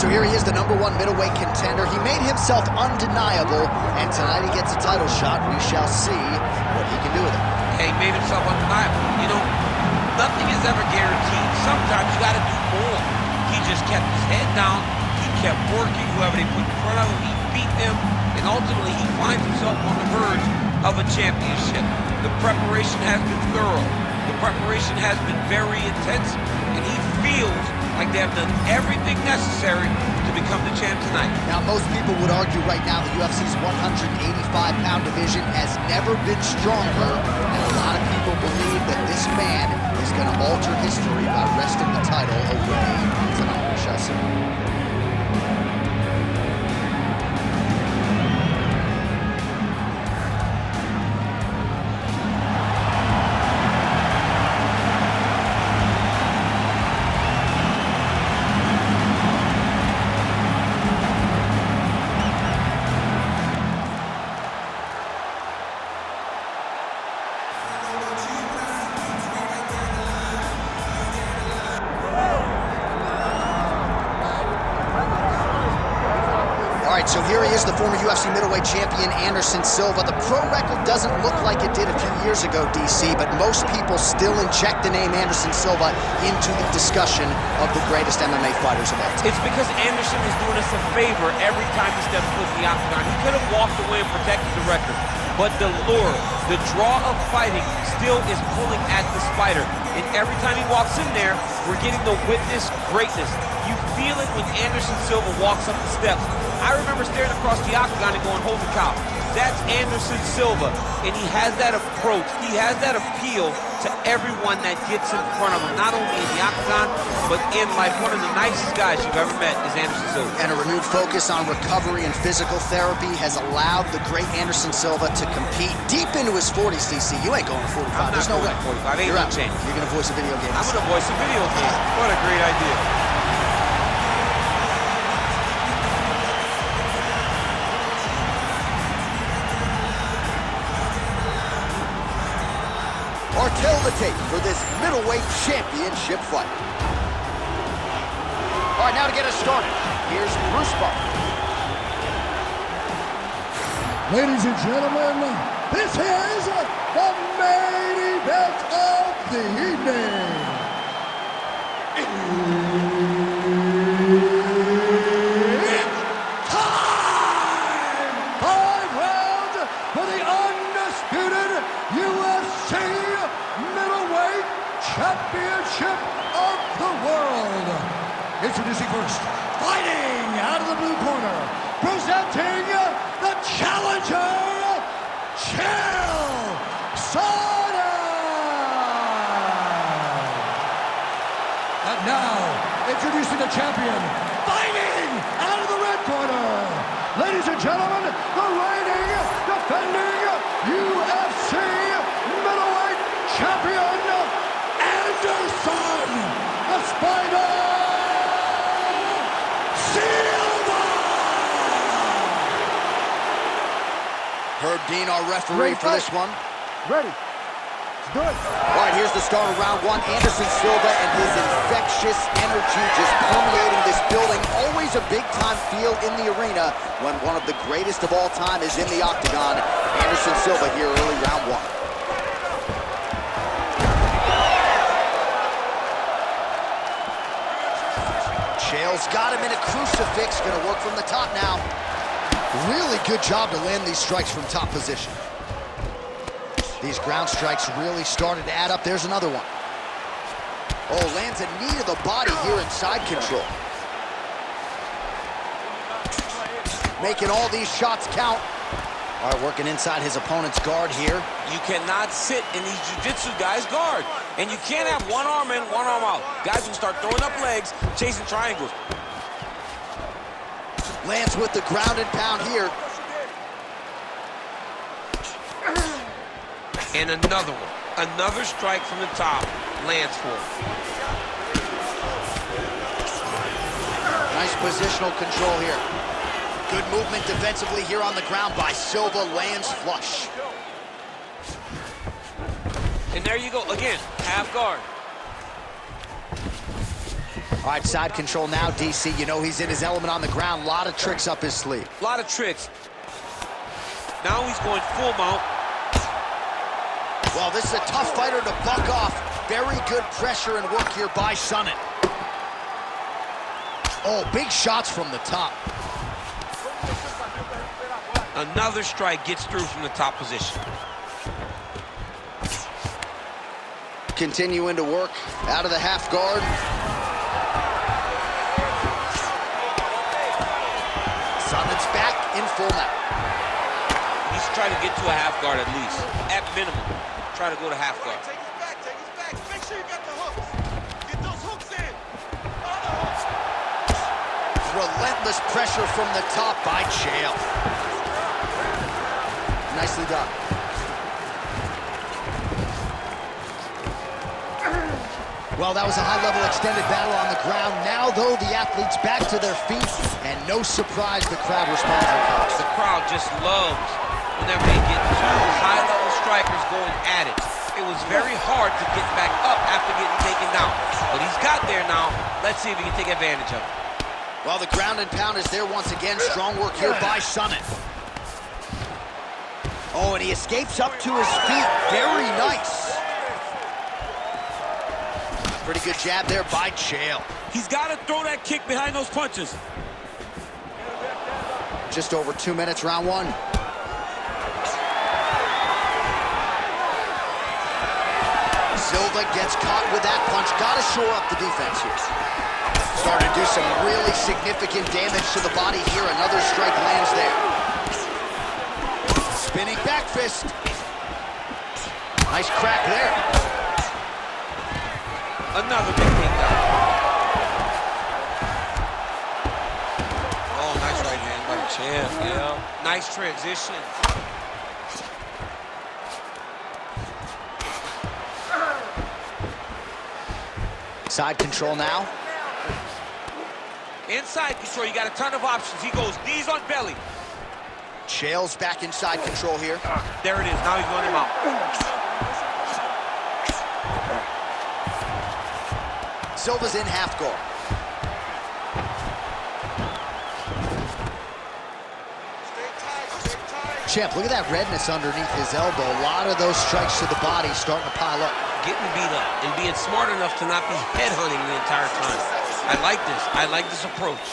so here he is, the #1 middleweight contender. He made himself undeniable, and tonight he gets a title shot. We shall see what he can do with it. Yeah, he made himself undeniable. You know, nothing is ever guaranteed. Sometimes you got to do more. He just kept his head down. He kept working. Whoever they put in front of him, he beat them, and ultimately he finds himself on the verge of a championship. The preparation has been thorough. The preparation has been very intense, and he feels like they have done everything necessary to become the champ tonight. Now, most people would argue right now the UFC's 185-pound division has never been stronger, and a lot of people believe that this man is going to alter history by wresting the title away tonight. We shall see. So here he is, the former UFC middleweight champion, Anderson Silva. The pro record doesn't look like it did a few years ago, DC, but most people still inject the name Anderson Silva into the discussion of the greatest MMA fighters of all time. It's because Anderson is doing us a favor every time he steps foot in the octagon. He could have walked away and protected the record, but the lure, the draw of fighting still is pulling at this fighter. And every time he walks in there, we're getting to witness greatness. You feel it when Anderson Silva walks up the steps. I remember staring across the octagon and going, holy cow, that's Anderson Silva. And he has that approach, he has that appeal to everyone that gets in front of him, not only in the octagon, but in life. One of the nicest guys you've ever met is Anderson Silva. And a renewed focus on recovery and physical therapy has allowed the great Anderson Silva to compete deep into his 40s, DC. You ain't going to 45. There's no way. 45. Ain't no change. You're going to voice a video game. I'm going to voice a video game. What a great idea. Tell the tape for this middleweight championship fight. All right, now to get us started, here's Bruce Buffer. Ladies and gentlemen, this is the main event of the evening. It's time! 5 rounds for the undisputed UFC middleweight championship of the world. Introducing first, fighting out of the blue corner, presenting the challenger, Chael Sonnen. And now, introducing the champion, fighting out of the red corner. Ladies and gentlemen, the reigning, defending UFC middleweight champion, Anderson, the Spider, Silva! Herb Dean, our referee for this one. Ready. Let's do it. All right, here's the start of round 1. Anderson Silva and his infectious energy just permeating this building. Always a big-time feel in the arena when one of the greatest of all time is in the octagon. Anderson Silva here early round 1. Chael's got him in a crucifix, gonna work from the top now. Really good job to land these strikes from top position. These ground strikes really started to add up. There's another one. Oh, lands a knee to the body here in side control. Making all these shots count. All right, working inside his opponent's guard here. You cannot sit in these jiu-jitsu guys' guard. And you can't have one arm in, one arm out. Guys will start throwing up legs, chasing triangles. Lands with the ground and pound here. And another one. Another strike from the top. Lands for him. Nice positional control here. Good movement defensively here on the ground by Silva. Lands flush. And there you go. Again, half guard. All right, side control now, DC. You know he's in his element on the ground. A lot of tricks up his sleeve. A lot of tricks. Now he's going full mount. Well, this is a tough fighter to buck off. Very good pressure and work here by Sonnen. Oh, big shots from the top. Another strike gets through from the top position. Continuing to work out of the half guard. Sonnen's back in full now. He's trying to get to a half guard at least. At minimum, try to go to half guard. Take his back, take his back. Make sure you got the hooks. Get those hooks in. Other hooks. Relentless pressure from the top by Chael. Nicely done. Well, that was a high-level extended battle on the ground. Now, though, the athletes back to their feet, and no surprise the crowd responds. The crowd just loves whenever they get two high-level strikers going at it. It was very hard to get back up after getting taken down, but he's got there now. Let's see if he can take advantage of it. Well, the ground and pound is there once again. Strong work here by Sonnen. Oh, and he escapes up to his feet. Very nice. Pretty good jab there by Chael. He's got to throw that kick behind those punches. Just over 2 minutes, round one. Silva gets caught with that punch. Got to shore up the defense here. Starting to do some really significant damage to the body here. Another strike lands there. Spinning back fist. Nice crack there. Another big takedown. Oh, nice right hand by Chael. Yeah, nice transition. Side control now. Inside control, you got a ton of options. He goes knees on belly. Chael's back inside control here. There it is. Now he's going him out. Silva's in half guard. Champ, look at that redness underneath his elbow. A lot of those strikes to the body starting to pile up. Getting beat up and being smart enough to not be headhunting the entire time. I like this. I like this approach.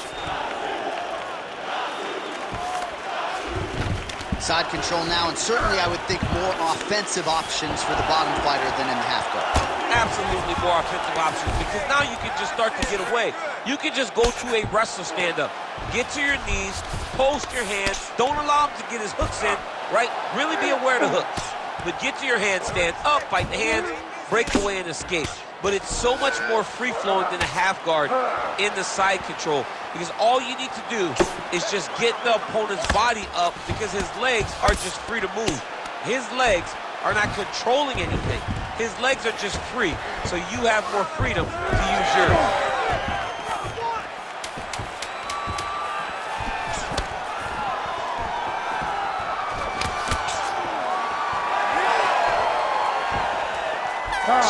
Side control now, and certainly I would think more offensive options for the bottom fighter than in the half guard. Absolutely more offensive options, because now you can just start to get away. You can just go to a wrestler stand-up. Get to your knees, post your hands, don't allow him to get his hooks in, right? Really be aware of the hooks. But get to your handstand, up, fight the hands, break away and escape. But it's so much more free-flowing than a half guard in the side control, because all you need to do is just get the opponent's body up, because his legs are just free to move. His legs are not controlling anything. His legs are just free, so you have more freedom to use yours.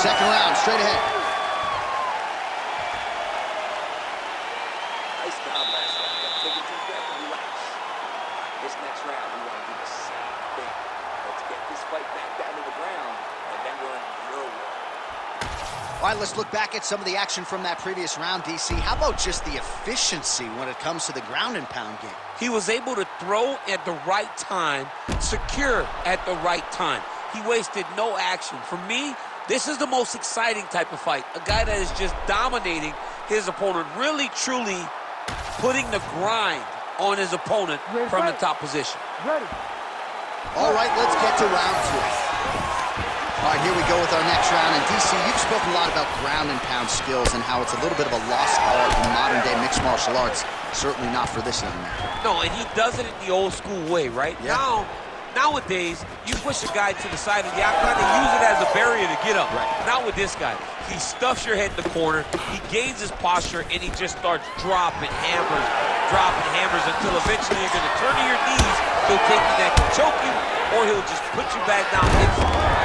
Second round, straight ahead. Nice job last round. Take a deep breath and relax. This next round, we want to do the same thing. Let's get this fight back down to the ground, and then we're in your world. All right, let's look back at some of the action from that previous round, DC. How about just the efficiency when it comes to the ground and pound game? He was able to throw at the right time, secure at the right time. He wasted no action. For me, this is the most exciting type of fight. A guy that is just dominating his opponent, really, truly putting the grind on his opponent from the top position. All right, let's get to round two. All right, here we go with our next round. And DC, you've spoken a lot about ground and pound skills and how it's a little bit of a lost art in modern-day mixed martial arts. Certainly not for this young man. No, and he does it in the old school way, right? Yeah. Nowadays, you push a guy to the side of the octagon and use it as a barrier to get up. Right. Not with this guy. He stuffs your head in the corner, he gains his posture, and he just starts dropping hammers until eventually you're going to turn to your knees. He'll take you neck and choke you, or he'll just put you back down.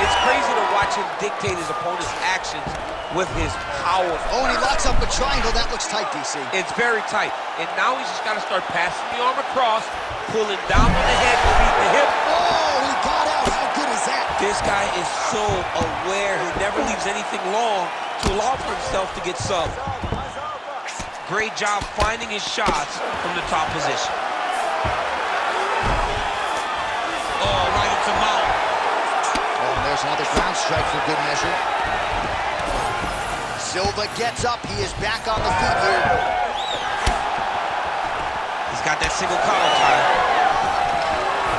It's crazy to watch him dictate his opponent's actions with his power. Oh, and he locks up a triangle. That looks tight, DC. It's very tight. And now he's just got to start passing the arm across, pulling down on the head, beat the hip. Oh, he got out. How good is that? This guy is so aware. He never leaves anything long to allow for himself to get subbed. Great job finding his shots from the top position. Oh, right into mount. Oh, and there's another ground strike for good measure. Silva gets up. He is back on the feet here. He's got that single collar tie.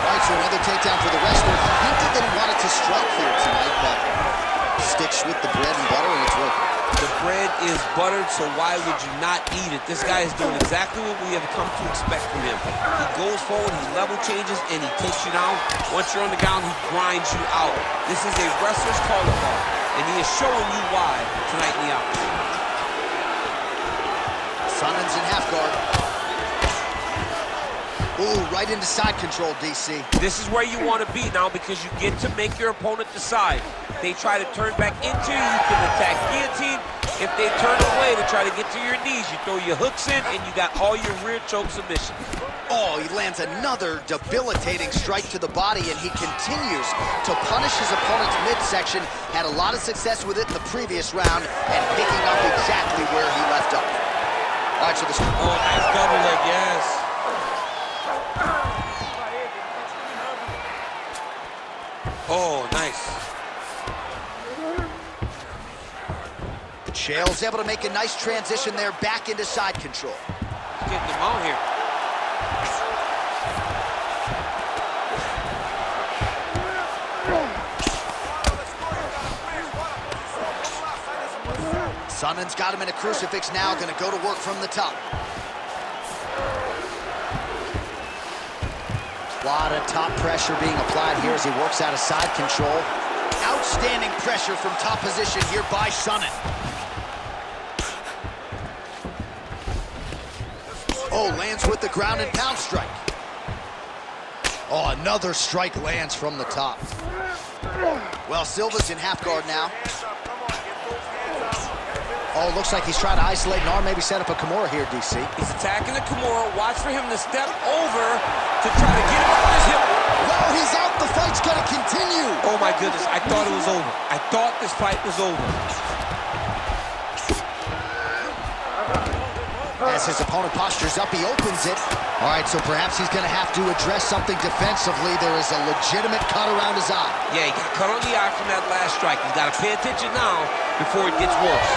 All right, so another takedown for the wrestler. He hinted that he wanted to strike here tonight, but sticks with the bread and butter, and it's working. The bread is buttered, so why would you not eat it? This guy is doing exactly what we have come to expect from him. He goes forward, he level changes, and he takes you down. Once you're on the ground, he grinds you out. This is a wrestler's call-up, and he is showing you why tonight in the office. Sonnen's in half guard. Ooh, right into side control, DC. This is where you want to be now because you get to make your opponent decide. They try to turn back into you, you can attack guillotine. If they turn away to try to get to your knees, you throw your hooks in and you got all your rear choke submissions. Oh, he lands another debilitating strike to the body, and he continues to punish his opponent's midsection. Had a lot of success with it in the previous round and picking up exactly where he left off. All right, so this... Oh, nice double leg, yes. Oh, nice. Chael's able to make a nice transition there back into side control. He's getting them out here. Sonnen's got him in a crucifix now, gonna go to work from the top. A lot of top pressure being applied here as he works out of side control. Outstanding pressure from top position here by Sonnen. Oh, lands with the ground and pound strike. Oh, another strike lands from the top. Well, Silva's in half guard now. Oh, looks like he's trying to isolate an arm, maybe set up a Kimura here, DC. He's attacking the Kimura. Watch for him to step over to try to get him on his hip. Wow, he's out. The fight's gonna continue. Oh, my goodness. I thought it was over. I thought this fight was over. As his opponent postures up, he opens it. All right, so perhaps he's gonna have to address something defensively. There is a legitimate cut around his eye. Yeah, he got cut on the eye from that last strike. He's got to pay attention now before it gets worse.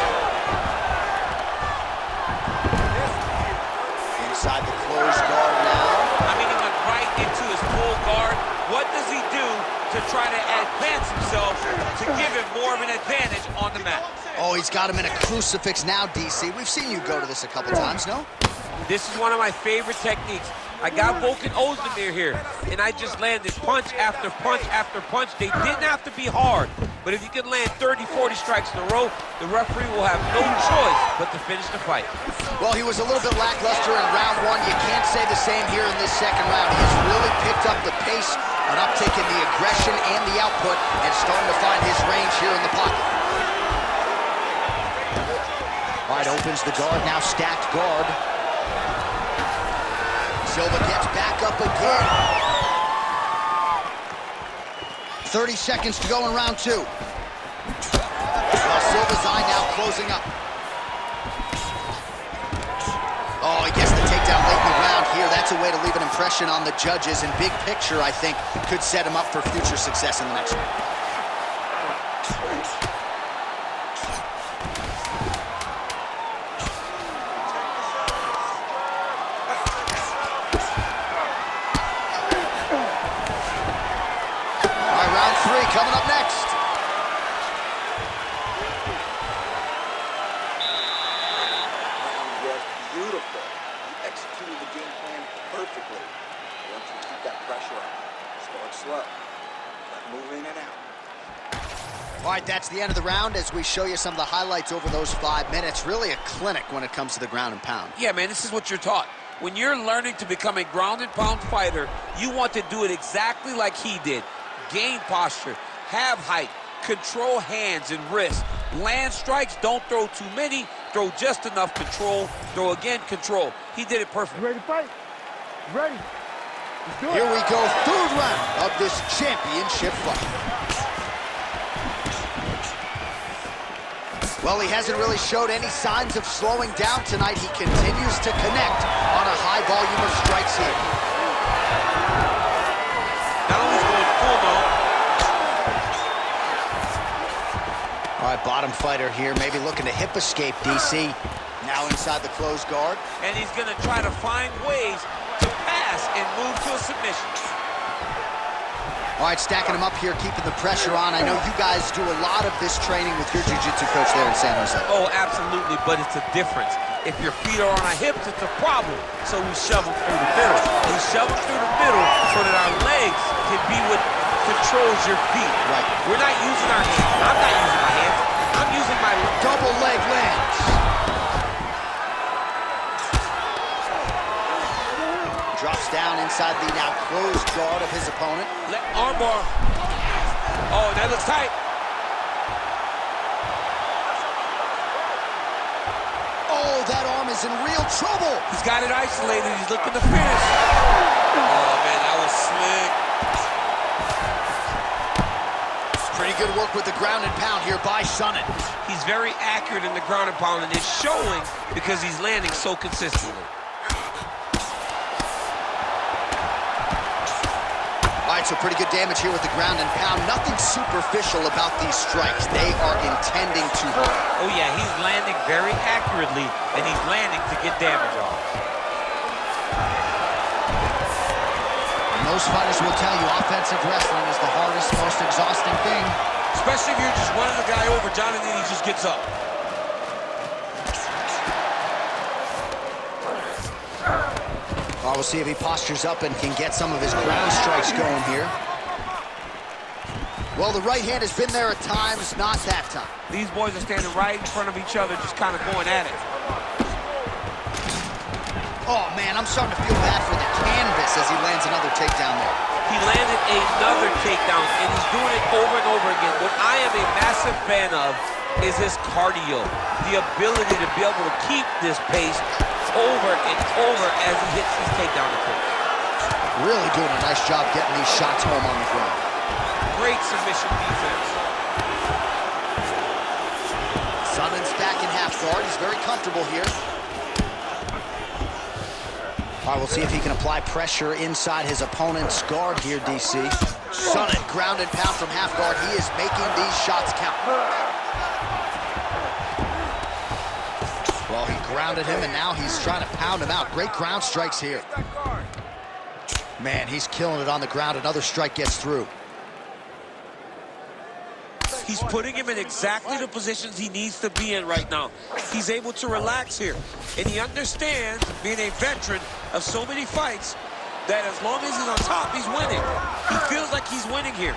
Inside the closed guard now. I mean, he went right into his full guard. What does he do to try to advance himself to give him more of an advantage on the mat? Oh, he's got him in a crucifix now, DC. We've seen you go to this a couple times, no? This is one of my favorite techniques. I got Volkan Ozdemir here, and I just landed punch after punch after punch. They didn't have to be hard, but if you can land 30, 40 strikes in a row, the referee will have no choice but to finish the fight. Well, he was a little bit lackluster in round one. You can't say the same here in this second round. He's really picked up the pace, an uptick in the aggression and the output, and starting to find his range here in the pocket. All right, opens the guard, now stacked guard. Silva gets back up again. 30 seconds to go in round two. Well, Silva's eye now closing up. Oh, he gets the takedown late in the round here. That's a way to leave an impression on the judges, and big picture, I think, could set him up for future success in the next one. Coming up next. Round was beautiful. You executed the game plan perfectly. I want you to keep that pressure up. Start slow. But move in and out. All right, that's the end of the round as we show you some of the highlights over those 5 minutes. Really a clinic when it comes to the ground and pound. Yeah, man, this is what you're taught. When you're learning to become a ground and pound fighter, you want to do it exactly like he did. Gain posture, have height, control hands and wrists, Land strikes, don't throw too many, throw just enough, control, throw again, control. He did it perfect. You ready to fight? You ready? Let's do it. Here we go, third round of this championship fight. Well, he hasn't really showed any signs of slowing down tonight. He continues to connect on a high volume of strikes here. Now he's going full mode. All right, bottom fighter here, maybe looking to hip escape, DC. Now inside the closed guard. And he's going to try to find ways to pass and move to a submission. All right, stacking him up here, keeping the pressure on. I know you guys do a lot of this training with your jiu-jitsu coach there in San Jose. Oh, absolutely, but it's a difference. If your feet are on our hips, it's a problem. So we shove them through the middle. We shove them through the middle so that our legs can be what controls your feet. Right. We're not using our hands. I'm not using my hands. I'm using my Double leg lands. Drops down inside the now closed guard of his opponent. armbar. Oh, that looks tight. Oh, that arm is in real trouble. He's got it isolated. He's looking to finish. Oh, man, that was slick. Pretty good work with the ground and pound here by Sonnen. He's very accurate in the ground and pound, and it's showing because he's landing so consistently. All right, so pretty good damage here with the ground and pound. Nothing superficial about these strikes. They are intending to hurt. Oh, yeah, he's landing very accurately, and he's landing to get damage off. Most fighters will tell you offensive wrestling is the hardest, most exhausting thing. Especially if you're just running the guy over, John, and then he just gets up. We'll see if he postures up and can get some of his ground strikes going here. Well, the right hand has been there at times, not that time. These boys are standing right in front of each other, just kind of going at it. Oh, man, I'm starting to feel bad for the canvas as he lands another takedown there. He landed another takedown, and he's doing it over and over again. What I am a massive fan of is his cardio, the ability to be able to keep this pace over and over as he hits his takedown attempts. Really doing a nice job getting these shots home on the ground. Great submission defense. Sonnen's back in half guard. He's very comfortable here. All right, we'll see if he can apply pressure inside his opponent's guard here, DC. Sonnen, ground and pound from half guard. He is making these shots count. Well, he grounded him, and now he's trying to pound him out. Great ground strikes here. Man, he's killing it on the ground. Another strike gets through. He's putting him in exactly the positions he needs to be in right now. He's able to relax here. And he understands, being a veteran of so many fights, that as long as he's on top, he's winning. He feels like he's winning here.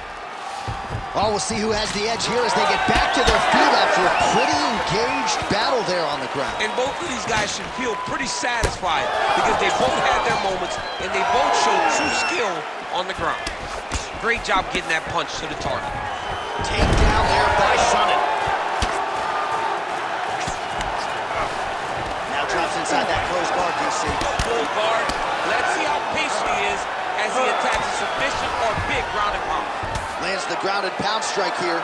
Oh, we'll see who has the edge here as they get back to their feet after a pretty engaged battle there on the ground. And both of these guys should feel pretty satisfied because they both had their moments and they both showed true skill on the ground. Great job getting that punch to the target. Takedown there by Sonnen. Now drops inside that closed guard, DC. Full guard. Let's see how patient he is as he attacks a submission or big ground and pound. Lands the ground and pound strike here.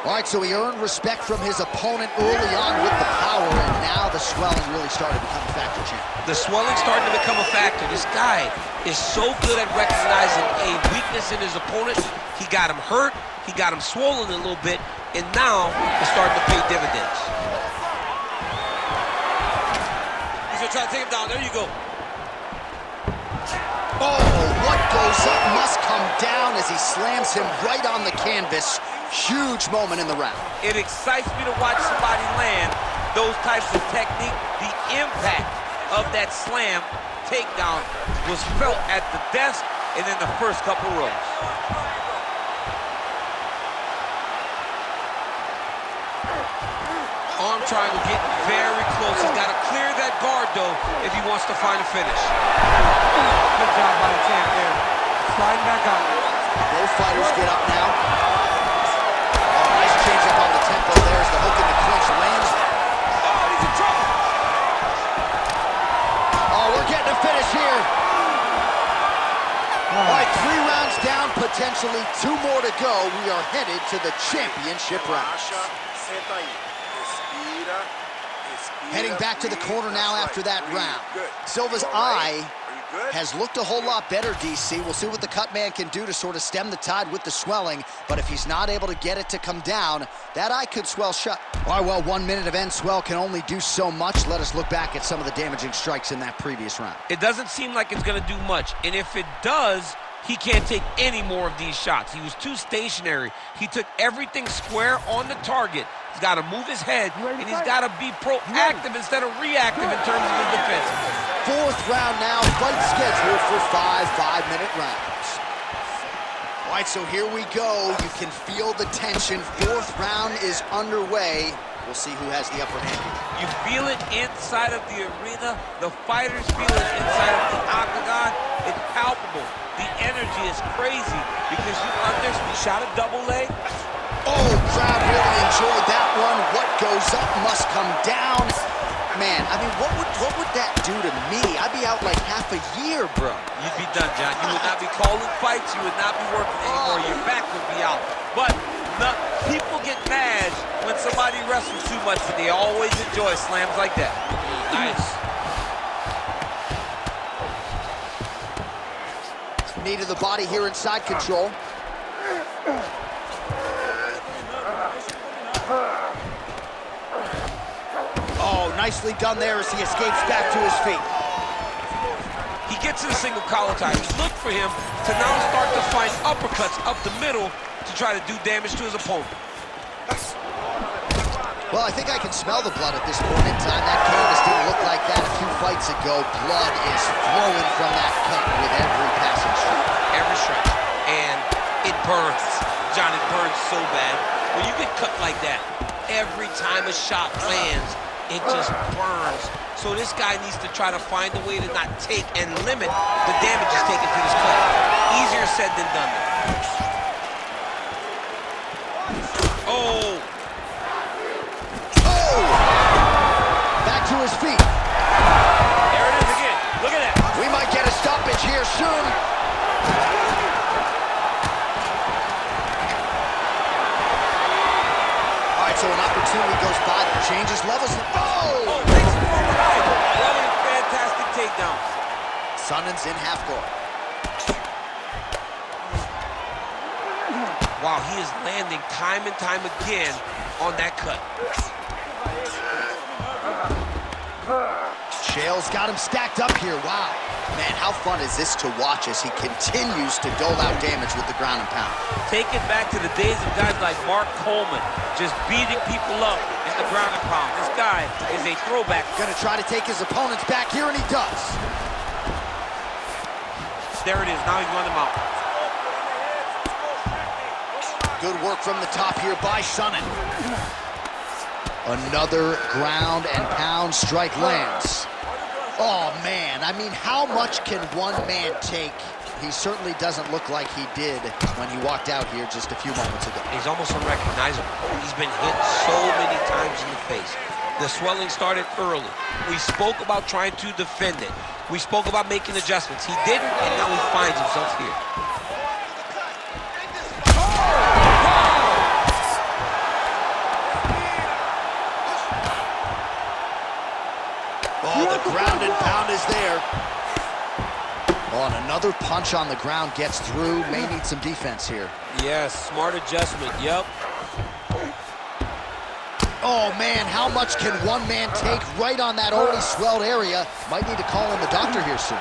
All right, so he earned respect from his opponent early on with the power, and now the swelling really started to become a factor, champ. The swelling starting to become a factor. This guy is so good at recognizing a weakness in his opponent. He got him hurt, he got him swollen a little bit, and now it's starting to pay dividends. He's gonna try to take him down. There you go. Oh, what goes up must come down as he slams him right on the canvas. Huge moment in the round. It excites me to watch somebody land those types of technique. The impact of that slam takedown was felt at the desk and in the first couple rows. Arm triangle getting very close. He's got to clear that guard, though, if he wants to find a finish. Good job by the champ there. Sliding back out. Both fighters get up now. Oh, nice change up on the tempo All right, 3 rounds down, potentially 2 more to go. We are headed to the championship rounds. Heading back to the corner now after that round. Silva's eye has looked a whole lot better, DC. We'll see what the cut man can do to sort of stem the tide with the swelling, but if he's not able to get it to come down, that eye could swell shut. All right, well, 1 minute of end swell can only do so much. Let us look back at some of the damaging strikes in that previous round. It doesn't seem like it's going to do much, and if it does, he can't take any more of these shots. He was too stationary. He took everything square on the target. He's got to move his head, and he's got to be proactive instead of reactive in terms of his defense. 4th round now, fight scheduled for 5 5-minute rounds. All right, so here we go. You can feel the tension. 4th round is underway. We'll see who has the upper hand here. You feel it inside of the arena. The fighters feel it inside of the octagon. It's palpable. The energy is crazy because you understand. You shot a double leg. Oh, crowd really enjoyed that one. What goes up must come down. Man, I mean, what would that do to me? I'd be out like half a year, bro. You'd be done, John. You would not be calling fights. You would not be working anymore. Your back would be out. But people get mad when somebody wrestles too much, but they always enjoy slams like that. Nice. Knee to the body here inside control. Oh, nicely done there as he escapes back to his feet. He gets in a single collar tie. Look for him to now start to find uppercuts up the middle to try to do damage to his opponent. Well, I think I can smell the blood at this point in time. That canvas didn't look like that a few fights ago. Blood is flowing from that cut with every passing strike. Every strike. And it burns. John, it burns so bad. When you get cut like that, every time a shot lands, it just burns. So this guy needs to try to find a way to not take and limit the damage he's taken to this cut. Easier said than done. Oh! Oh! Back to his feet. There it is again. Look at that. We might get a stoppage here soon. All right, so an opportunity goes by that changes levels. Oh! Takes it from the right. Running fantastic takedown. Sonnen's in half guard. Wow, he is landing time and time again on that cut. Chael's got him stacked up here. Wow. Man, how fun is this to watch as he continues to dole out damage with the ground and pound. Take it back to the days of guys like Mark Coleman, just beating people up in the ground and pound. This guy is a throwback. Gonna try to take his opponents back here, and he does. There it is. Now he's running them out. Good work from the top here by Sonnen. Another ground and pound strike lands. Oh, man. I mean, how much can one man take? He certainly doesn't look like he did when he walked out here just a few moments ago. He's almost unrecognizable. He's been hit so many times in the face. The swelling started early. We spoke about trying to defend it. We spoke about making adjustments. He didn't, and now he finds himself here. Oh, the ground and pound is there. Oh, and another punch on the ground gets through. May need some defense here. Yes, smart adjustment, yep. Oh, man, how much can one man take right on that already swelled area? Might need to call in the doctor here soon.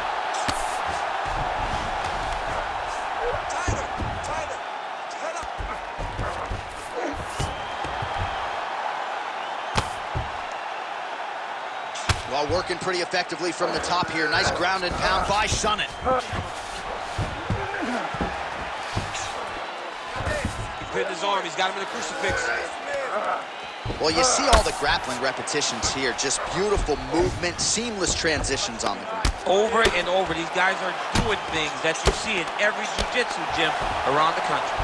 Well, working pretty effectively from the top here. Nice ground and pound by Sonnen. He pinned his arm. He's got him in a crucifix. Well, you see all the grappling repetitions here. Just beautiful movement, seamless transitions on the ground. Over and over, these guys are doing things that you see in every jiu-jitsu gym around the country.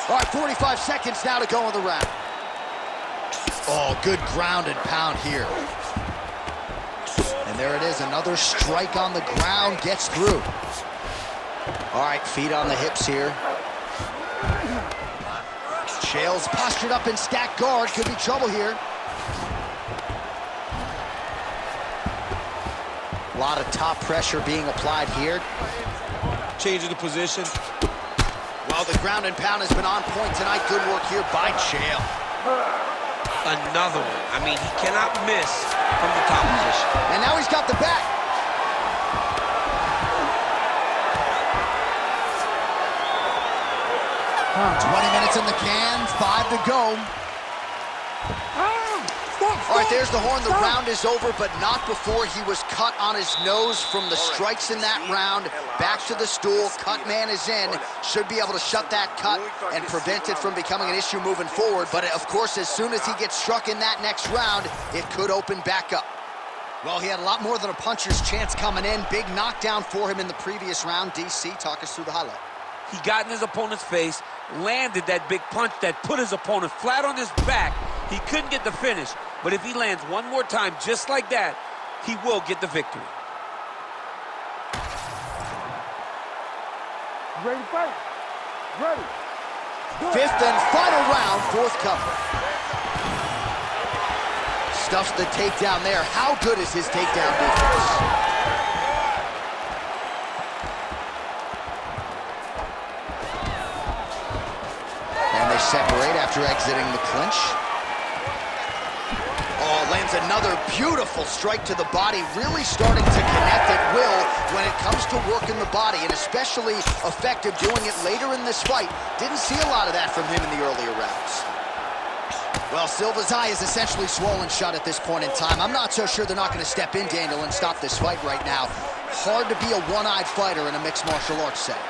All right, 45 seconds now to go in the round. Oh, good ground and pound here. And there it is, another strike on the ground, gets through. All right, feet on the hips here. Chael's postured up in stacked guard, could be trouble here. A lot of top pressure being applied here. Changing the position. Well, the ground and pound has been on point tonight. Good work here by Chael. Another one. I mean, he cannot miss from the top position. And now he's got the back. 20 minutes in the can, 5 to go. All right, there's the horn. The round is over, but not before he was cut on his nose from the strikes in that round. Back to the stool. Cut man is in. Should be able to shut that cut and prevent it from becoming an issue moving forward. But, of course, as soon as he gets struck in that next round, it could open back up. Well, he had a lot more than a puncher's chance coming in. Big knockdown for him in the previous round. DC, talk us through the highlight. He got in his opponent's face, landed that big punch that put his opponent flat on his back. He couldn't get the finish, but if he lands one more time just like that, he will get the victory. Ready to fight? Ready. Fifth and final round, forthcoming. Stuffs the takedown there. How good is his takedown defense? And they separate after exiting the clinch. Oh, lands another beautiful strike to the body, really starting to connect at will when it comes to working the body, and especially effective doing it later in this fight. Didn't see a lot of that from him in the earlier rounds. Well, Silva's eye is essentially swollen shut at this point in time. I'm not so sure they're not going to step in, Daniel, and stop this fight right now. Hard to be a one-eyed fighter in a mixed martial arts setting.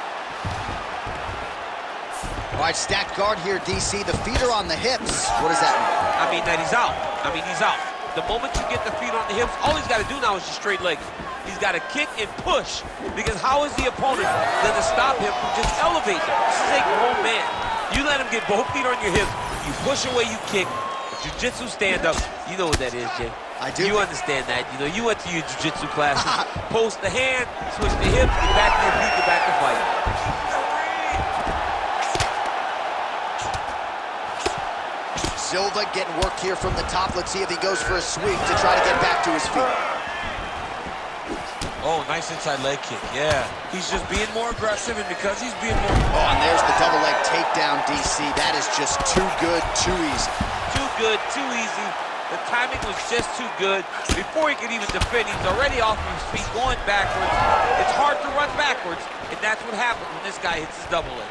All right, stacked guard here, DC. The feet are on the hips. What does that mean? I mean that he's out. He's out. The moment you get the feet on the hips, all he's got to do now is just straight leg. He's got to kick and push, because how is the opponent going to stop him from just elevating? This is a grown man. You let him get both feet on your hips, you push away, you kick. Jiu-jitsu stand-up, you know what that is, Jay. I do. You understand that. You know, you went to your jiu-jitsu classes. Post the hand, switch the hips, get back to your feet, get back to fight. Silva getting worked here from the top. Let's see if he goes for a sweep to try to get back to his feet. Oh, nice inside leg kick, yeah. He's just being more aggressive, and because he's being more... Oh, and there's the double leg takedown, DC. That is just too good, too easy. Too good, too easy. The timing was just too good. Before he could even defend, he's already off of his feet, going backwards. It's hard to run backwards, and that's what happens when this guy hits his double leg.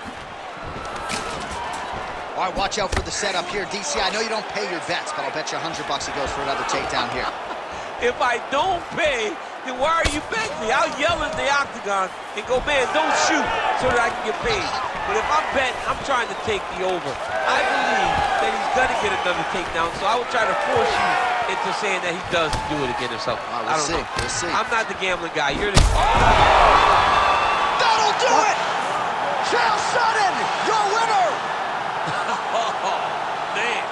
All right, watch out for the setup here. DC, I know you don't pay your bets, but I'll bet you $100 he goes for another takedown here. If I don't pay, then why are you betting me? I'll yell in the octagon and go, man, don't shoot, so that I can get paid. But if I'm betting, I'm trying to take the over. I believe that he's gonna get another takedown, so I would try to force you into saying that he does do it again himself. I don't know. We'll see. I'm not the gambling guy. You're the... That'll do it! Chael Sonnen, your winner! Oh, man.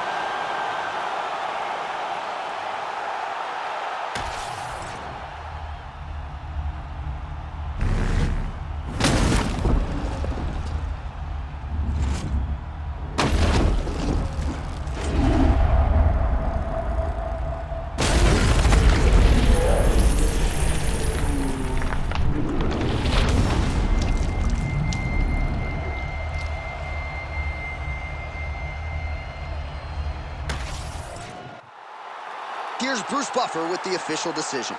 Here's Bruce Buffer with the official decision.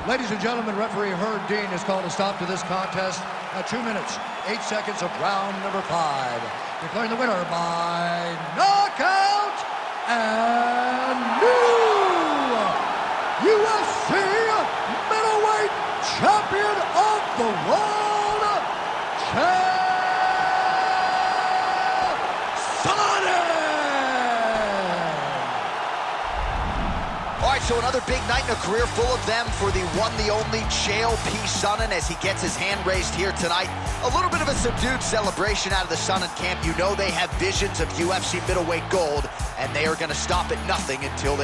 Ladies and gentlemen, referee Herb Dean has called a stop to this contest at 2 minutes, 8 seconds of round number 5. Declaring the winner by knockout and new UFC middleweight champion of the world, Chael Sonnen! All right, so another big night in a career full of them for the one, the only Chael P. Sonnen as he gets his hand raised here tonight. A little bit of a subdued celebration out of the Sonnen camp. You know they have visions of UFC middleweight gold, and they are going to stop at nothing until they